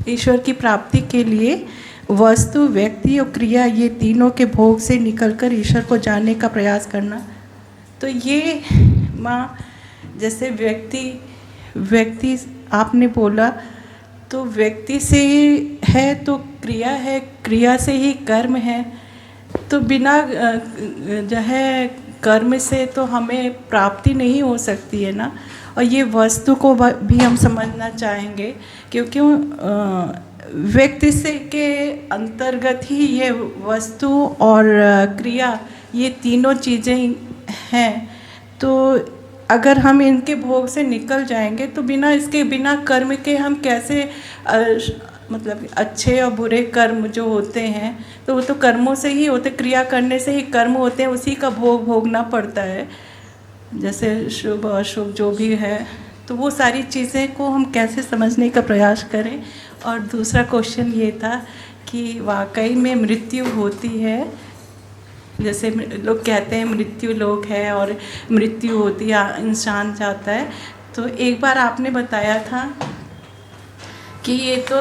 ईश्वर की प्राप्ति के लिए वस्तु, व्यक्ति और क्रिया, ये तीनों के भोग से निकलकर ईश्वर को जानने का प्रयास करना। तो ये माँ, जैसे व्यक्ति आपने बोला, तो व्यक्ति से है तो क्रिया है, क्रिया से ही कर्म है। तो बिना जो है कर्म से तो हमें प्राप्ति नहीं हो सकती है ना। और ये वस्तु को भी हम समझना चाहेंगे, क्योंकि व्यक्ति से के अंतर्गत ही ये वस्तु और क्रिया, ये तीनों चीज़ें हैं। तो अगर हम इनके भोग से निकल जाएंगे तो बिना कर्म के हम कैसे मतलब अच्छे और बुरे कर्म जो होते हैं, तो वो तो कर्मों से ही होते, क्रिया करने से ही कर्म होते हैं, उसी का भोग भोगना पड़ता है। जैसे शुभ अशुभ जो भी है, तो वो सारी चीज़ें को हम कैसे समझने का प्रयास करें। और दूसरा क्वेश्चन ये था कि वाकई में मृत्यु होती है, जैसे लोग कहते हैं मृत्यु लोक है और मृत्यु होती है, इंसान जाता है। तो एक बार आपने बताया था कि ये तो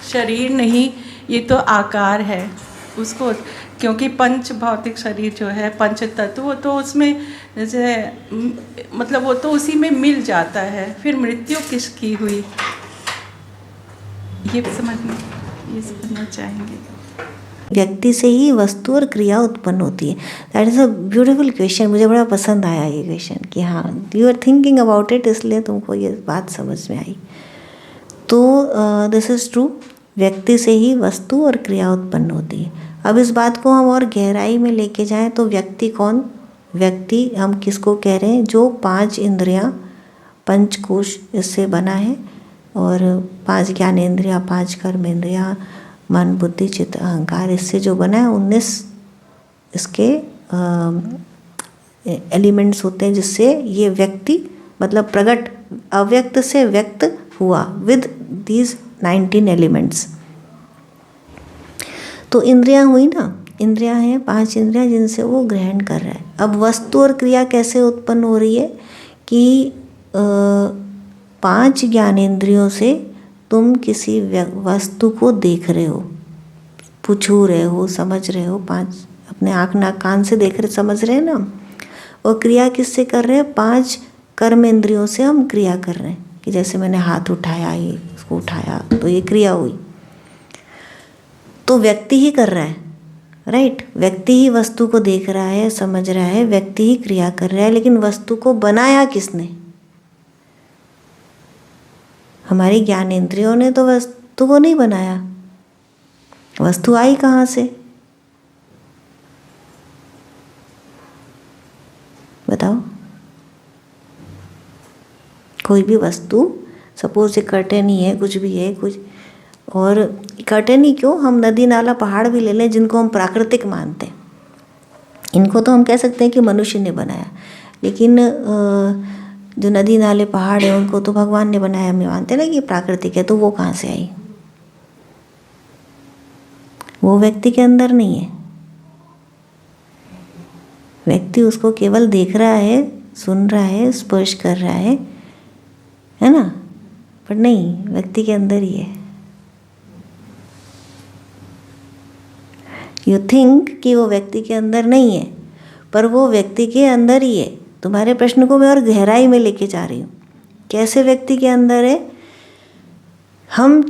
शरीर नहीं, ये तो आकार है उसको, क्योंकि पंच भौतिक शरीर जो है, पंच तत्व, वो तो उसमें जैसे मतलब वो तो उसी में मिल जाता है, फिर मृत्यु किसकी हुई, ये समझना चाहेंगे। व्यक्ति से ही वस्तु और क्रिया उत्पन्न होती है। That is a beautiful question. मुझे बड़ा पसंद आया ये क्वेश्चन कि हाँ, you are thinking about it, इसलिए तुमको ये बात समझ में आई। तो दिस इज़ ट्रू, व्यक्ति से ही वस्तु और क्रिया उत्पन्न होती है। अब इस बात को हम और गहराई में लेके जाएं तो व्यक्ति कौन? व्यक्ति हम किसको कह रहे हैं? जो 5 इंद्रियां, पंचकोश इससे बना है, और 5 ज्ञानेंद्रियां, 5 कर्मेंद्रियां, मन, बुद्धि, चित्त, अहंकार, इससे जो बना है 19 इसके एलिमेंट्स होते हैं, जिससे ये व्यक्ति मतलब प्रगट, अव्यक्त से व्यक्त हुआ विद दीज 19 एलिमेंट्स। तो इंद्रियां हुई ना, इंद्रियां हैं 5 इंद्रियां जिनसे वो ग्रहण कर रहा है। अब वस्तु और क्रिया कैसे उत्पन्न हो रही है कि 5 ज्ञानेंद्रियों से तुम किसी वस्तु को देख रहे हो, छू रहे हो, समझ रहे हो, 5 अपने आँख नाक कान से देख रहे, समझ रहे हैं ना। और क्रिया किससे कर रहे हैं? 5 कर्म इंद्रियों से हम क्रिया कर रहे हैं कि जैसे मैंने हाथ उठाया, ये इसको उठाया, तो ये क्रिया हुई। तो व्यक्ति ही कर रहा है, राइट? व्यक्ति ही वस्तु को देख रहा है, समझ रहा है, व्यक्ति ही क्रिया कर रहा है। लेकिन वस्तु को बनाया किसने? हमारी ज्ञानेंद्रियों ने तो वस्तु को नहीं बनाया। वस्तु आई कहाँ से? बताओ। कोई भी वस्तु, सपोज ये कर्टेन ही है, कुछ भी है, कुछ, और कर्टेन ही क्यों, हम नदी नाला पहाड़ भी ले लें जिनको हम प्राकृतिक मानते हैं, इनको तो हम कह सकते हैं कि मनुष्य ने बनाया। लेकिन जो नदी नाले पहाड़ है उनको तो भगवान ने बनाया, हम मानते हैं ना कि प्राकृतिक है। तो वो कहाँ से आई? वो व्यक्ति के अंदर नहीं है। व्यक्ति उसको केवल देख रहा है, सुन रहा है, स्पर्श कर रहा है ना, पर नहीं, व्यक्ति के अंदर ही है। यू थिंक कि वो व्यक्ति के अंदर नहीं है, पर वो व्यक्ति के अंदर ही है। तुम्हारे प्रश्न को मैं और गहराई में लेके जा रही हूँ। कैसे व्यक्ति के अंदर है? हम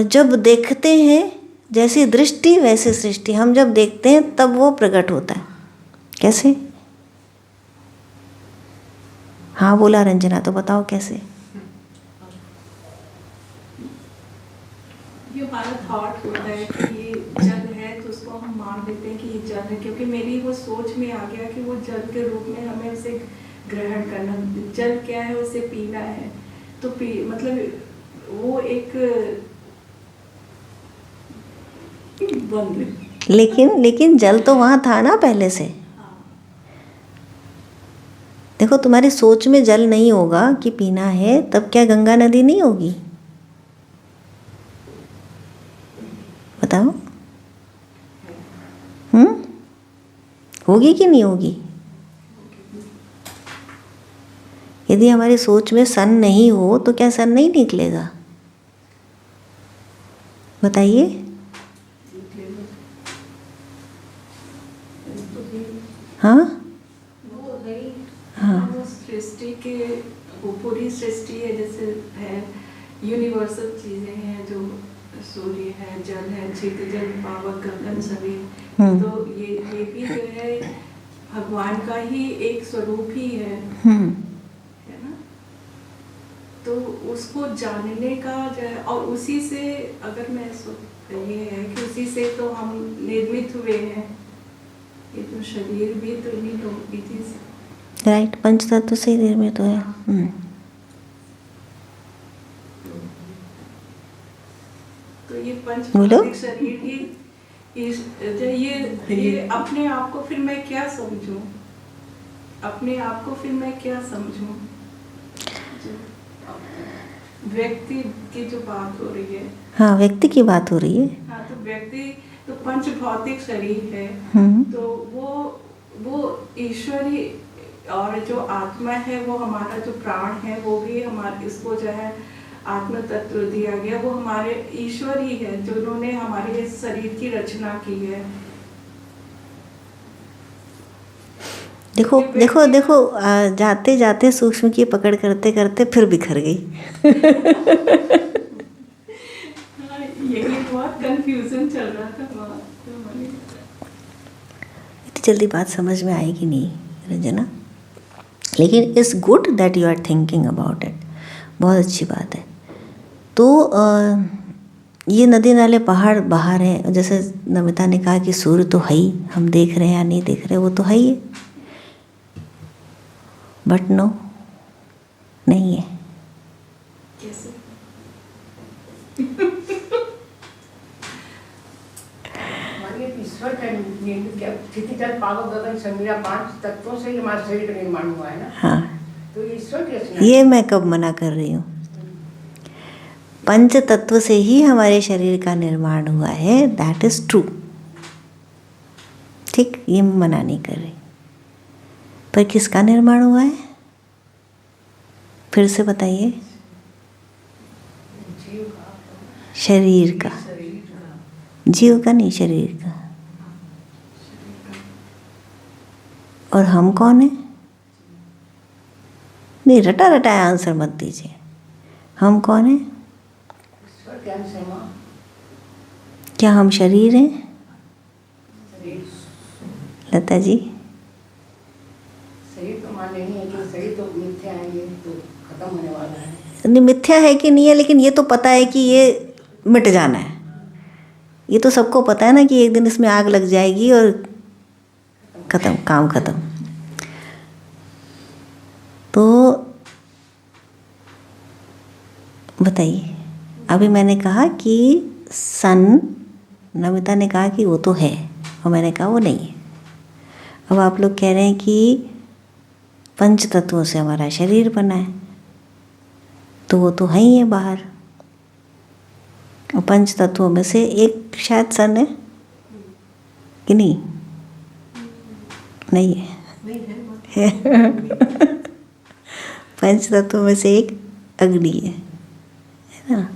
जब देखते हैं, जैसी दृष्टि वैसी सृष्टि, हम जब देखते हैं तब वो प्रकट होता है। कैसे? हाँ बोला रंजना, तो बताओ कैसे? ये हमारा थॉट होता है कि ये जल है, तो उसको हम मान लेते हैं कि ये जल है, क्योंकि मेरी वो सोच में आ गया कि वो जल के रूप में हमें उसे ग्रहण करना। जल क्या है? उसे पीना है। तो मतलब वो एक बंद। लेकिन जल तो वहाँ था ना पहले से। देखो, तुम्हारी सोच में जल नहीं होगा कि पीना है, तब क्या गंगा नदी नहीं होगी? बताओ। होगी कि नहीं होगी? यदि हमारी सोच में सन नहीं हो तो क्या सन नहीं निकलेगा? बताइए। हाँ वो नहीं, हाँ वो सृष्टि के, वो पूरी सृष्टि है, जैसे है यूनिवर्सल चीजें हैं, जो सूर्य है, जल है, क्षितिजल, पावक, गगन, सभी। तो ये भी जो है भगवान का ही एक स्वरूप ही है ना। तो उसको जानने का जो है, और उसी से, अगर मैं ये है कि उसी से तो हम निर्मित हुए हैं, ये तो शरीर भी तो इन्हीं लोगों की चीज। राइट, पंच तत्व से निर्मित तो है। तो ये पंच बोलो। भौतिक शरीर ही ये अपने आप को फिर मैं क्या समझूं, अपने आप को फिर मैं क्या समझूं। व्यक्ति की जो बात हो रही है, हाँ व्यक्ति की बात हो रही है। हाँ, तो व्यक्ति तो पंच भौतिक शरीर है, तो वो ईश्वर ही, और जो आत्मा है वो हमारा जो प्राण है, वो भी हमारे, इसको जो है आत्म तत्व दिया गया, वो हमारे ईश्वर ही है, जो उन्होंने हमारे इस शरीर की रचना की है। देखो देखो देखो, जाते जाते सूक्ष्म की पकड़ करते करते फिर बिखर गई। यही बहुत कंफ्यूजन चल रहा था वहाँ। इतनी जल्दी बात समझ में आएगी नहीं रंजना, लेकिन it's good that you are thinking about it, बहुत अच्छी बात है। तो ये नदी नाले पहाड़ बाहर हैं, जैसे नमिता ने कहा कि सूर्य तो है ही, हम देख रहे हैं या नहीं देख रहे, वो तो है ही है, बट नो, नहीं है। कैसे? ईश्वर का क्षितिजल, पावक, गगन, समीरा, 5 तत्वों से ही हमारे शरीर का निर्माण हुआ है ना। हाँ, तो ईश्वर की रचना, ये मैं कब मना कर रही हूँ, पंच तत्व से ही हमारे शरीर का निर्माण हुआ है, दैट इज ट्रू, ठीक, ये मैं मना नहीं कर रही, पर किसका निर्माण हुआ है फिर से बताइए। शरीर का, जीव का नहीं, शरीर का। और हम कौन है? नहीं, रटा रटाया आंसर मत दीजिए, हम कौन है? ईश्वर के अंश है माँ। क्या हम शरीर हैं शरीर, लता जी? शरीर तो मान नहीं है कि शरीर तो मिथ्या है, ये तो खत्म होने वाला है। नहीं, मिथ्या है कि नहीं है, लेकिन ये तो पता है कि ये मिट जाना है, ये तो सबको पता है ना कि एक दिन इसमें आग लग जाएगी और खत्म, काम खत्म। तो बताइए, अभी मैंने कहा कि सन, नमिता ने कहा कि वो तो है, और मैंने कहा वो नहीं है। अब आप लोग कह रहे हैं कि पंच तत्वों से हमारा शरीर बना है, तो वो तो है ही है बाहर, और पंच तत्वों में से एक शायद सन है कि नहीं? नहीं है, पंच तत्वों में से एक अग्नि है ना।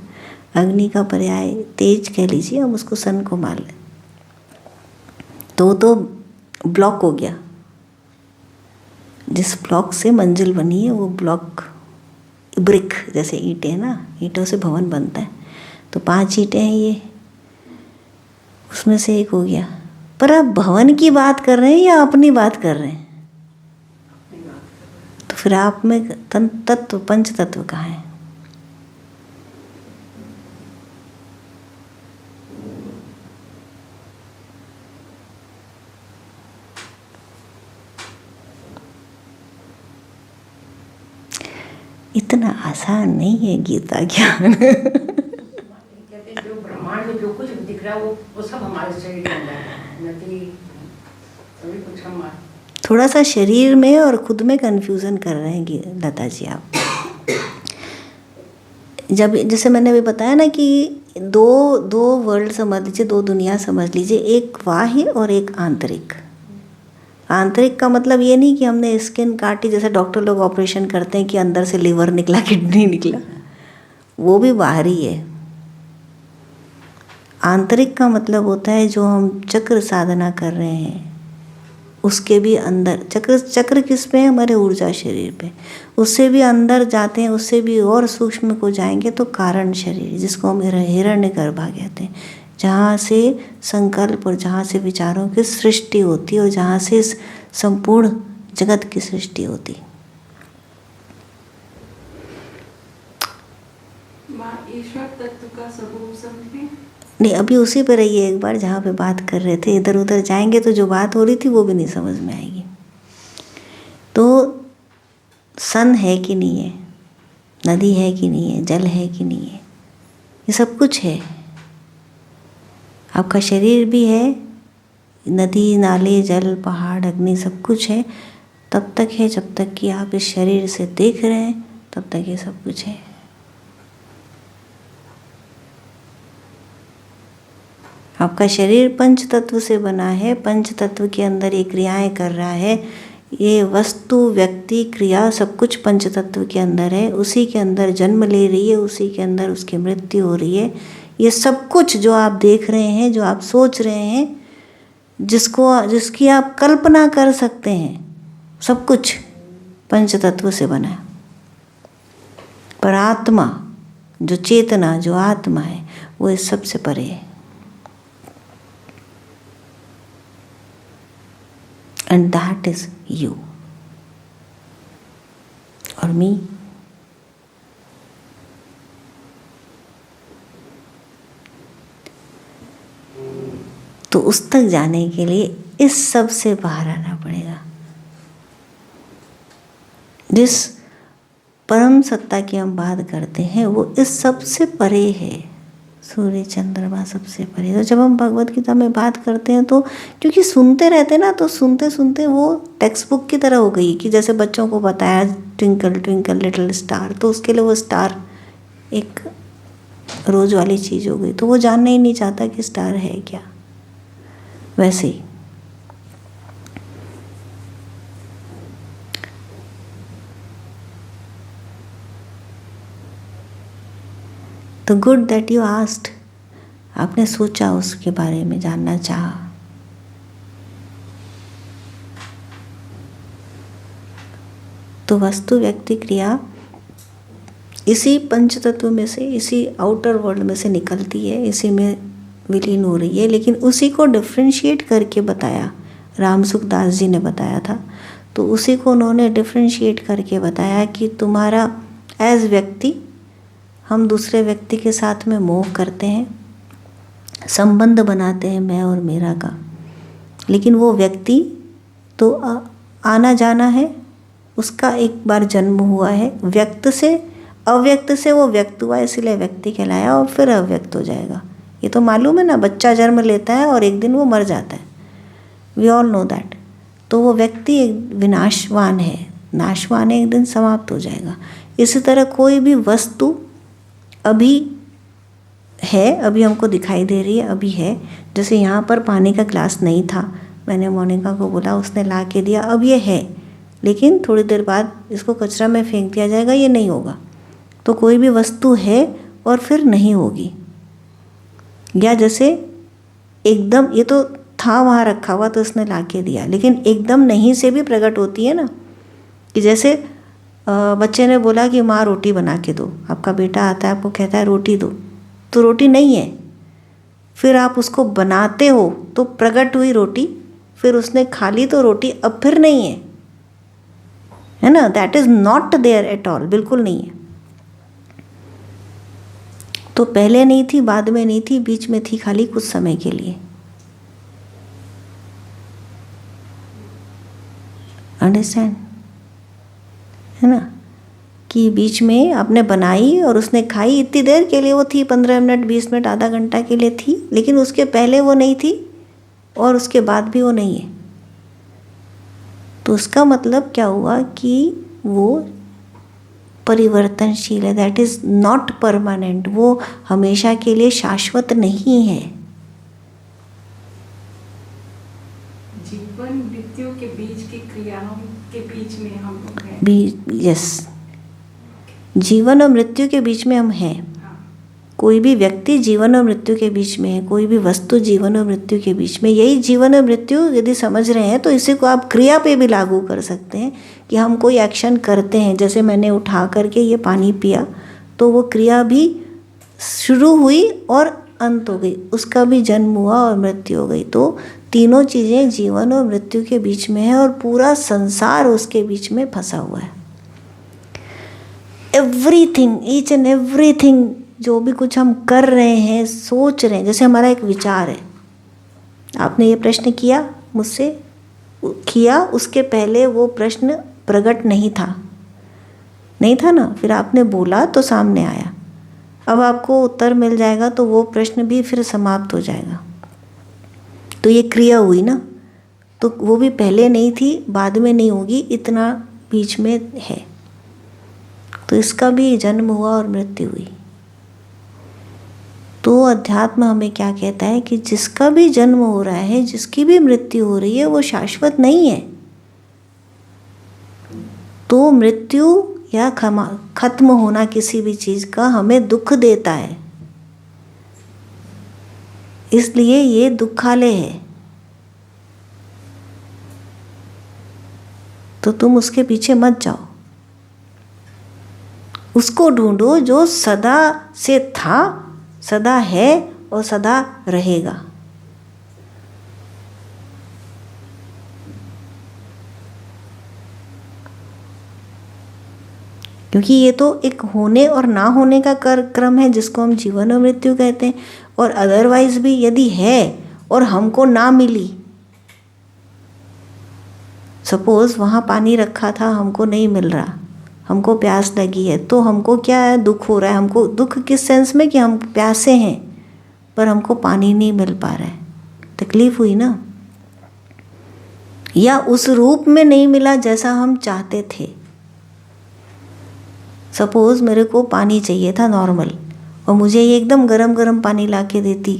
अग्नि का पर्याय तेज कह लीजिए, हम उसको सन को मान लें, तो ब्लॉक हो गया। जिस ब्लॉक से मंजिल बनी है वो ब्लॉक, ब्रिक जैसे ईंटें है ना, ईंटों से भवन बनता है, तो 5 ईंटें हैं ये, उसमें से एक हो गया। पर आप भवन की बात कर रहे हैं या अपनी बात कर रहे हैं? तो फिर आप में तत्व, पंच तत्व कहाँ है? इतना आसान नहीं है गीता ज्ञान। कहते हैं जो ब्रह्मांड में जो कुछ दिख रहा है वो सब हमारे शरीर के अंदर है, नदी सभी कुछ हमारा। थोड़ा सा शरीर में और खुद में कंफ्यूजन कर रहे हैं लता जी आप। जब जैसे मैंने अभी बताया ना कि दो वर्ल्ड समझ लीजिए, 2 दुनिया समझ लीजिए, एक बाह्य और एक आंतरिक। आंतरिक का मतलब ये नहीं कि हमने स्किन काटी, जैसे डॉक्टर लोग ऑपरेशन करते हैं कि अंदर से लिवर निकला, किडनी निकला, वो भी बाहरी है। आंतरिक का मतलब होता है जो हम चक्र साधना कर रहे हैं उसके भी अंदर, चक्र किस पे है? हमारे ऊर्जा शरीर पे। उससे भी अंदर जाते हैं, उससे भी और सूक्ष्म को जाएंगे तो कारण शरीर, जिसको हम हिरण्यगर्भा कहते हैं, जहाँ से संकल्प और जहाँ से विचारों की सृष्टि होती है और जहाँ से संपूर्ण जगत की सृष्टि होती। ईश्वर तत्व का स्वरूप समझे नहीं, अभी उसी पे रहिए एक बार जहाँ पे बात कर रहे थे। इधर उधर जाएंगे तो जो बात हो रही थी वो भी नहीं समझ में आएगी। तो सन है कि नहीं है, नदी है कि नहीं है, जल है कि नहीं है, ये सब कुछ है। आपका शरीर भी है, नदी नाले जल पहाड़ अग्नि सब कुछ है। तब तक है जब तक कि आप इस शरीर से देख रहे हैं, तब तक ये सब कुछ है। आपका शरीर पंच तत्व से बना है, पंच तत्व के अंदर ये क्रियाएं कर रहा है। ये वस्तु व्यक्ति क्रिया सब कुछ पंच तत्व के अंदर है, उसी के अंदर जन्म ले रही है, उसी के अंदर उसकी मृत्यु हो रही है। ये सब कुछ जो आप देख रहे हैं, जो आप सोच रहे हैं, जिसकी आप कल्पना कर सकते हैं, सब कुछ पंच तत्व से बना है। पर आत्मा, जो चेतना, जो आत्मा है, वो इस सब से परे है। And that is you or me. तो उस तक जाने के लिए इस सब से बाहर आना पड़ेगा। जिस परम सत्ता की हम बात करते हैं वो इस सब से परे है। सूर्य चंद्रमा सबसे परे। तो जब हम भगवत गीता में बात करते हैं तो क्योंकि सुनते रहते ना, तो सुनते सुनते वो टेक्स्ट बुक की तरह हो गई कि जैसे बच्चों को बताया ट्विंकल ट्विंकल लिटिल स्टार, तो उसके लिए वो स्टार एक रोज वाली चीज़ हो गई, तो वो जानना ही नहीं चाहता कि स्टार है क्या। वैसे ही तो गुड दैट यू आस्क्ड, आपने सोचा, उसके बारे में जानना चाहा। तो वस्तु व्यक्ति क्रिया इसी पंच तत्व में से, इसी आउटर वर्ल्ड में से निकलती है, इसी में विलीन हो रही है। लेकिन उसी को डिफ्रेंशिएट करके बताया, रामसुख दास जी ने बताया था। तो उसी को उन्होंने डिफ्रेंशिएट करके बताया कि तुम्हारा एज व्यक्ति, हम दूसरे व्यक्ति के साथ में मोह करते हैं, संबंध बनाते हैं मैं और मेरा का, लेकिन वो व्यक्ति तो आना जाना है, उसका एक बार जन्म हुआ है, व्यक्त से अव्यक्त से वो व्यक्त हुआ, इसलिए व्यक्ति कहलाया और फिर अव्यक्त हो जाएगा। ये तो मालूम है ना, बच्चा जन्म लेता है और एक दिन वो मर जाता है, वी ऑल नो दैट। तो वो व्यक्ति एक विनाशवान है, नाशवान है, एक दिन समाप्त हो जाएगा। इसी तरह कोई भी वस्तु अभी है, अभी हमको दिखाई दे रही है, अभी है। जैसे यहाँ पर पानी का ग्लास नहीं था, मैंने मोनिका को बोला, उसने ला के दिया, अब ये है, लेकिन थोड़ी देर बाद इसको कचरा में फेंक दिया जाएगा, ये नहीं होगा। तो कोई भी वस्तु है और फिर नहीं होगी। या जैसे एकदम ये तो था वहाँ रखा हुआ तो उसने ला के दिया, लेकिन एकदम नहीं से भी प्रकट होती है ना, कि जैसे बच्चे ने बोला कि माँ रोटी बना के दो, आपका बेटा आता है, आपको कहता है रोटी दो, तो रोटी नहीं है, फिर आप उसको बनाते हो तो प्रकट हुई रोटी, फिर उसने खा ली तो रोटी अब फिर नहीं है ना। That is not there at all, बिल्कुल नहीं है। तो पहले नहीं थी, बाद में नहीं थी, बीच में थी खाली कुछ समय के लिए। अंडरस्टैंड है ना, कि बीच में आपने बनाई और उसने खाई, इतनी देर के लिए वो थी, 15 मिनट 20 मिनट आधा घंटा के लिए थी, लेकिन उसके पहले वो नहीं थी और उसके बाद भी वो नहीं है। तो उसका मतलब क्या हुआ कि वो परिवर्तनशील है, दैट इज़ नॉट परमानेंट, वो हमेशा के लिए शाश्वत नहीं है। जीवन मृत्यु के बीच की क्रियाओं के बीच में हम लोग हैं। यस, जीवन और मृत्यु के बीच में हम हैं। कोई भी व्यक्ति जीवन और मृत्यु के बीच में है, कोई भी वस्तु जीवन और मृत्यु के बीच में। यही जीवन और मृत्यु यदि समझ रहे हैं तो इसी को आप क्रिया पे भी लागू कर सकते हैं कि हम कोई एक्शन करते हैं, जैसे मैंने उठा करके ये पानी पिया, तो वो क्रिया भी शुरू हुई और अंत हो गई, उसका भी जन्म हुआ और मृत्यु हो गई। तो तीनों चीज़ें जीवन और मृत्यु के बीच में है और पूरा संसार उसके बीच में फंसा हुआ है। एवरीथिंग, ईच एंड एवरीथिंग, जो भी कुछ हम कर रहे हैं, सोच रहे हैं, जैसे हमारा एक विचार है, आपने ये प्रश्न किया मुझसे, किया, उसके पहले वो प्रश्न प्रकट नहीं था ना, फिर आपने बोला तो सामने आया, अब आपको उत्तर मिल जाएगा तो वो प्रश्न भी फिर समाप्त हो जाएगा। तो ये क्रिया हुई ना, तो वो भी पहले नहीं थी, बाद में नहीं होगी, इतना बीच में है। तो इसका भी जन्म हुआ और मृत्यु हुई। तो अध्यात्म हमें क्या कहता है कि जिसका भी जन्म हो रहा है, जिसकी भी मृत्यु हो रही है, वो शाश्वत नहीं है। तो मृत्यु या खत्म होना किसी भी चीज़ का हमें दुख देता है, इसलिए ये दुखालय है। तो तुम उसके पीछे मत जाओ, उसको ढूंढो जो सदा से था, सदा है और सदा रहेगा। क्योंकि ये तो एक होने और ना होने का क्रम है, जिसको हम जीवन और मृत्यु कहते हैं। और अदरवाइज भी यदि है और हमको ना मिली, सपोज वहाँ पानी रखा था, हमको नहीं मिल रहा, हमको प्यास लगी है, तो हमको क्या है, दुख हो रहा है। हमको दुख किस सेंस में कि हम प्यासे हैं पर हमको पानी नहीं मिल पा रहा है, तकलीफ हुई ना। या उस रूप में नहीं मिला जैसा हम चाहते थे। सपोज मेरे को पानी चाहिए था नॉर्मल, और मुझे ये एकदम गरम गरम पानी ला के देती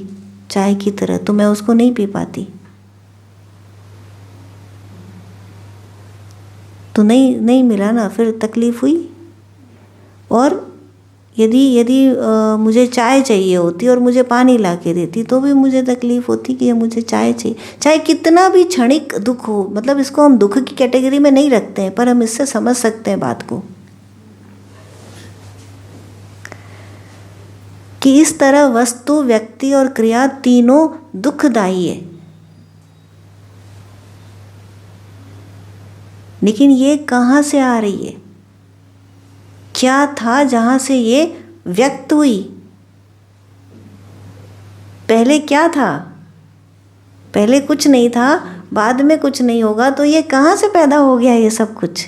चाय की तरह, तो मैं उसको नहीं पी पाती, तो नहीं मिला ना, फिर तकलीफ हुई। और यदि मुझे चाय चाहिए होती और मुझे पानी ला के देती, तो भी मुझे तकलीफ होती कि मुझे चाय चाहिए। चाहे कितना भी क्षणिक दुख हो, मतलब इसको हम दुख की कैटेगरी में नहीं रखते हैं, पर हम इससे समझ सकते हैं बात को कि इस तरह वस्तु, व्यक्ति और क्रिया तीनों दुखदायी है। लेकिन ये कहाँ से आ रही है? क्या था जहाँ से ये व्यक्त हुई? पहले क्या था? पहले कुछ नहीं था, बाद में कुछ नहीं होगा, तो ये कहाँ से पैदा हो गया ये सब कुछ?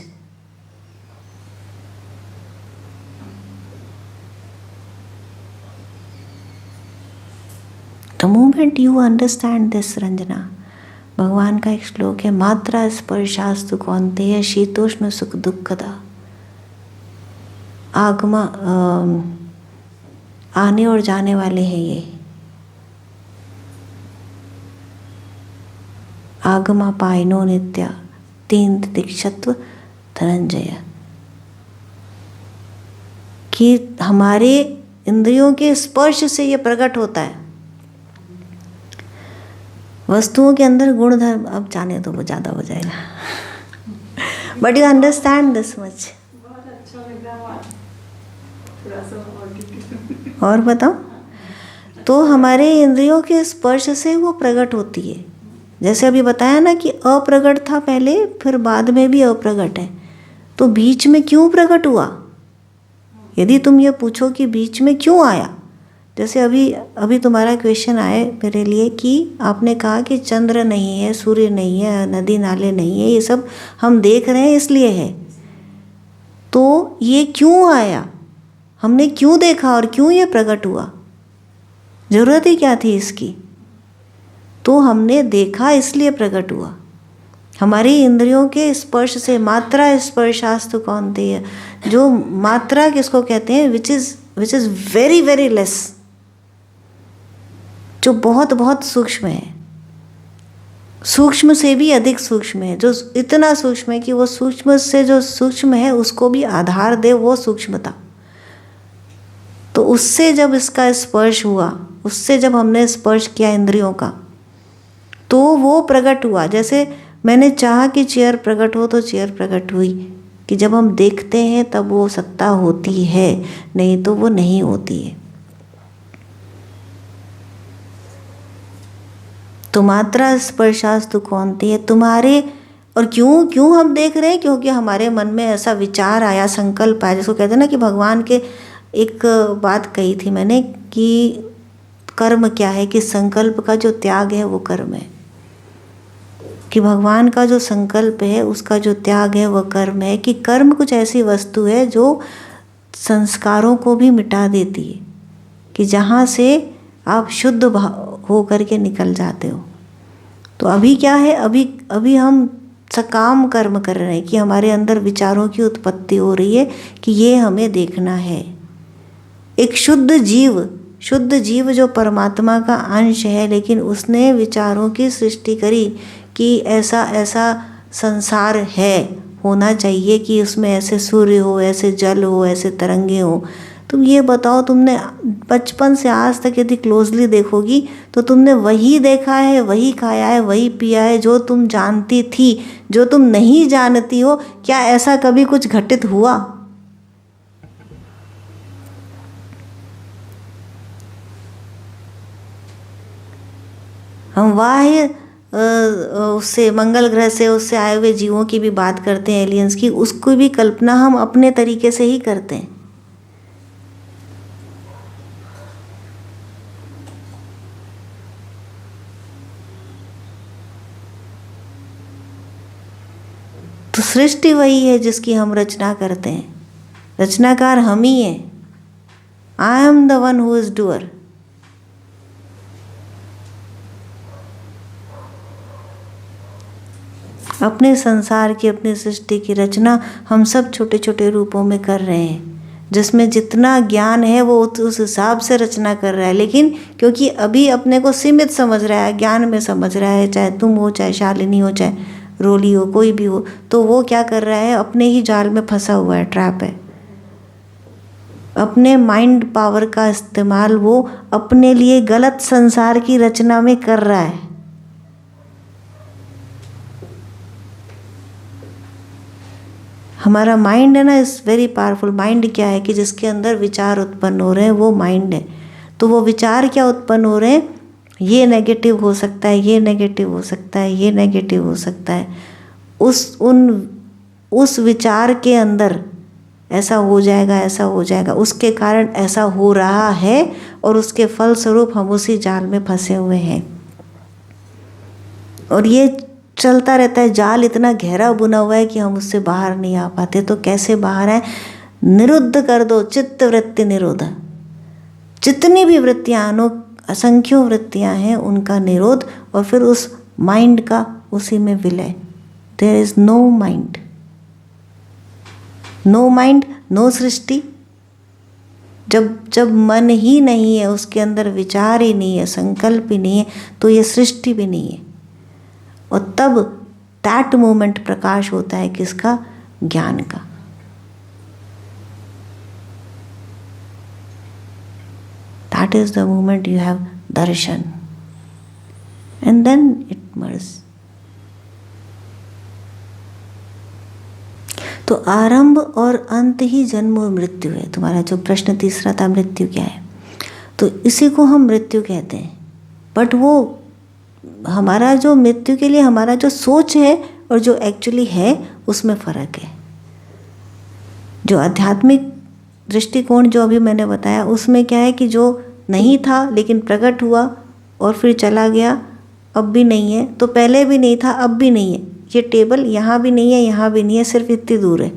The moment you understand this, Ranjana, भगवान का एक श्लोक है, मात्रा स्पर्शास्तु कौन्तेय शीतोष्ण सुख दुखदा। आगमा आने और जाने वाले हैं ये। आगमा पायनो नित्या तीन दीक्षत्व धनंजय। कि हमारे इंद्रियों के स्पर्श से ये प्रकट होता है। वस्तुओं के अंदर गुण धर्म, अब जाने तो वो ज़्यादा हो जाएगा, but you understand this much. और बताओ, तो हमारे इंद्रियों के स्पर्श से वो प्रकट होती है। जैसे अभी बताया ना कि अप्रगट था पहले, फिर बाद में भी अप्रगट है, तो बीच में क्यों प्रकट हुआ? यदि तुम ये पूछो कि बीच में क्यों आया, जैसे अभी तुम्हारा क्वेश्चन आए मेरे लिए कि आपने कहा कि चंद्र नहीं है, सूर्य नहीं है, नदी नाले नहीं है, ये सब हम देख रहे हैं इसलिए है। तो ये क्यों आया? हमने क्यों देखा और क्यों ये प्रकट हुआ? ज़रूरत ही क्या थी इसकी? तो हमने देखा इसलिए प्रकट हुआ। हमारी इंद्रियों के स्पर्श से, मात्रा स्पर्शास्तु कौन्तेय, जो मात्रा किसको कहते हैं, which is very very less, जो बहुत बहुत सूक्ष्म है, सूक्ष्म से भी अधिक सूक्ष्म है, जो इतना सूक्ष्म है कि वो सूक्ष्म से जो सूक्ष्म है उसको भी आधार दे वो सूक्ष्मता। तो उससे जब इसका स्पर्श हुआ, उससे जब हमने स्पर्श किया इंद्रियों का, तो वो प्रकट हुआ। जैसे मैंने चाहा कि चेयर प्रकट हो तो चेयर प्रकट हुई, कि जब हम देखते हैं तब वो सत्ता होती है, नहीं तो वो नहीं होती है। तो मात्रा स्पर्शास्तु कौन्तेय है तुम्हारे। और क्यों हम देख रहे हैं? क्योंकि हमारे मन में ऐसा विचार आया, संकल्प आया, जिसको कहते हैं ना कि भगवान के एक बात कही थी मैंने कि कर्म क्या है, कि संकल्प का जो त्याग है वो कर्म है, कि भगवान का जो संकल्प है उसका जो त्याग है वह कर्म है, कि कर्म कुछ ऐसी वस्तु है जो संस्कारों को भी मिटा देती है, कि जहाँ से आप शुद्ध हो करके निकल जाते हो। तो अभी क्या है, अभी हम सकाम कर्म कर रहे हैं कि हमारे अंदर विचारों की उत्पत्ति हो रही है कि ये हमें देखना है। एक शुद्ध जीव जो परमात्मा का अंश है, लेकिन उसने विचारों की सृष्टि करी कि ऐसा ऐसा संसार है, होना चाहिए कि उसमें ऐसे सूर्य हो, ऐसे जल हो, ऐसे तरंगे हो। तुम ये बताओ, तुमने बचपन से आज तक यदि क्लोजली देखोगी तो तुमने वही देखा है, वही खाया है, वही पिया है जो तुम जानती थी। जो तुम नहीं जानती हो, क्या ऐसा कभी कुछ घटित हुआ? हम बाह्य उससे, मंगल ग्रह से, उससे आए हुए जीवों की भी बात करते हैं, एलियंस की, उसको भी कल्पना हम अपने तरीके से ही करते हैं। तो सृष्टि वही है जिसकी हम रचना करते हैं, रचनाकार हम ही हैं। I am the one who is doer. अपने संसार की, अपनी सृष्टि की रचना हम सब छोटे छोटे रूपों में कर रहे हैं, जिसमें जितना ज्ञान है वो उस हिसाब से रचना कर रहा है। लेकिन क्योंकि अभी अपने को सीमित समझ रहा है, ज्ञान में समझ रहा है, चाहे तुम हो, चाहे शालिनी हो, चाहे रोली हो, कोई भी हो, तो वो क्या कर रहा है, अपने ही जाल में फंसा हुआ है, ट्रैप है। अपने माइंड पावर का इस्तेमाल वो अपने लिए गलत संसार की रचना में कर रहा है। हमारा माइंड है ना, इज वेरी पावरफुल। माइंड क्या है कि जिसके अंदर विचार उत्पन्न हो रहे हैं वो माइंड है। तो वो विचार क्या उत्पन्न हो रहे हैं, ये नेगेटिव हो सकता है, ये नेगेटिव हो सकता है, ये नेगेटिव हो सकता है। उस विचार के अंदर ऐसा हो जाएगा, ऐसा हो जाएगा, उसके कारण ऐसा हो रहा है, और उसके फलस्वरूप हम उसी जाल में फंसे हुए हैं। और ये चलता रहता है, जाल इतना गहरा बुना हुआ है कि हम उससे बाहर नहीं आ पाते। तो कैसे बाहर आए? निरुद्ध कर दो, चित्त वृत्ति निरोध। जितनी भी वृत्तियाँ, असंख्यों वृत्तियाँ हैं, उनका निरोध, और फिर उस माइंड का उसी में विलय। There is no mind, no mind, no सृष्टि। जब मन ही नहीं है, उसके अंदर विचार ही नहीं है, संकल्प ही नहीं है, तो ये सृष्टि भी नहीं है। और तब दैट मोमेंट प्रकाश होता है किसका? ज्ञान का। That is the moment you have darshan, and then it merges. तो आरंभ और अंत ही जन्म और मृत्यु है। तुम्हारा जो प्रश्न तीसरा था, मृत्यु क्या है, तो इसी को हम मृत्यु कहते हैं। बट वो हमारा जो मृत्यु के लिए हमारा जो सोच है और जो एक्चुअली है, उसमें फ़र्क है। जो आध्यात्मिक दृष्टिकोण जो अभी मैंने बताया, उसमें क्या है कि जो नहीं था लेकिन प्रकट हुआ और फिर चला गया, अब भी नहीं है, तो पहले भी नहीं था, अब भी नहीं है। ये टेबल यहाँ भी नहीं है, यहाँ भी नहीं है, सिर्फ इतनी दूर है।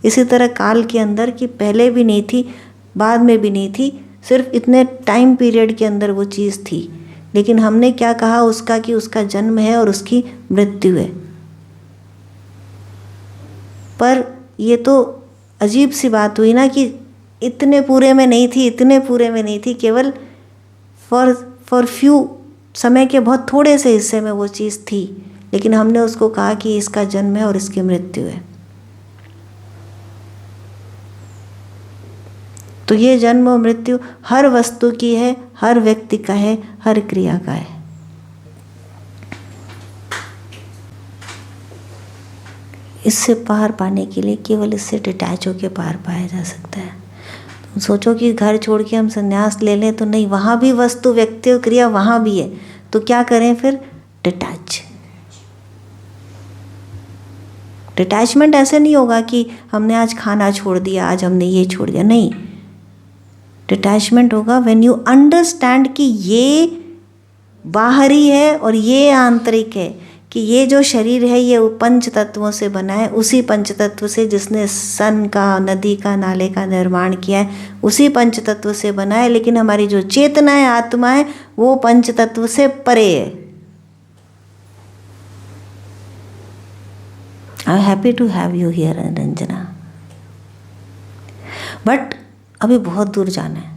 इसी तरह काल के अंदर कि पहले भी नहीं थी, बाद में भी नहीं थी, सिर्फ इतने टाइम पीरियड के अंदर वो चीज़ थी। लेकिन हमने क्या कहा उसका, कि उसका जन्म है और उसकी मृत्यु है। पर ये तो अजीब सी बात हुई ना कि इतने पूरे में नहीं थी, इतने पूरे में नहीं थी, केवल फॉर फ्यू समय के बहुत थोड़े से हिस्से में वो चीज़ थी। लेकिन हमने उसको कहा कि इसका जन्म है और इसकी मृत्यु है। तो तो ये जन्म और मृत्यु हर वस्तु की है, हर व्यक्ति का है, हर क्रिया का है। इससे पार पाने के लिए केवल इससे डिटैच होकर पार पाया जा सकता है। तुम सोचो कि घर छोड़ के हम संन्यास ले लें, तो नहीं, वहाँ भी वस्तु, व्यक्ति और क्रिया वहाँ भी है। तो क्या करें फिर? डिटैच। डिटैचमेंट ऐसे नहीं होगा कि हमने आज खाना छोड़ दिया, आज हमने ये छोड़ दिया, नहीं। डिटैचमेंट होगा व्हेन यू अंडरस्टैंड कि ये बाहरी है और ये आंतरिक है, कि ये जो शरीर है ये पंच तत्वों से बना है, उसी पंच तत्व से जिसने सन का, नदी का, नाले का निर्माण किया है, उसी पंच तत्व से बना है। लेकिन हमारी जो चेतना है, आत्मा है, वो पंच तत्व से परे है। I am happy to have you here Ranjana, but अभी बहुत दूर जाना है।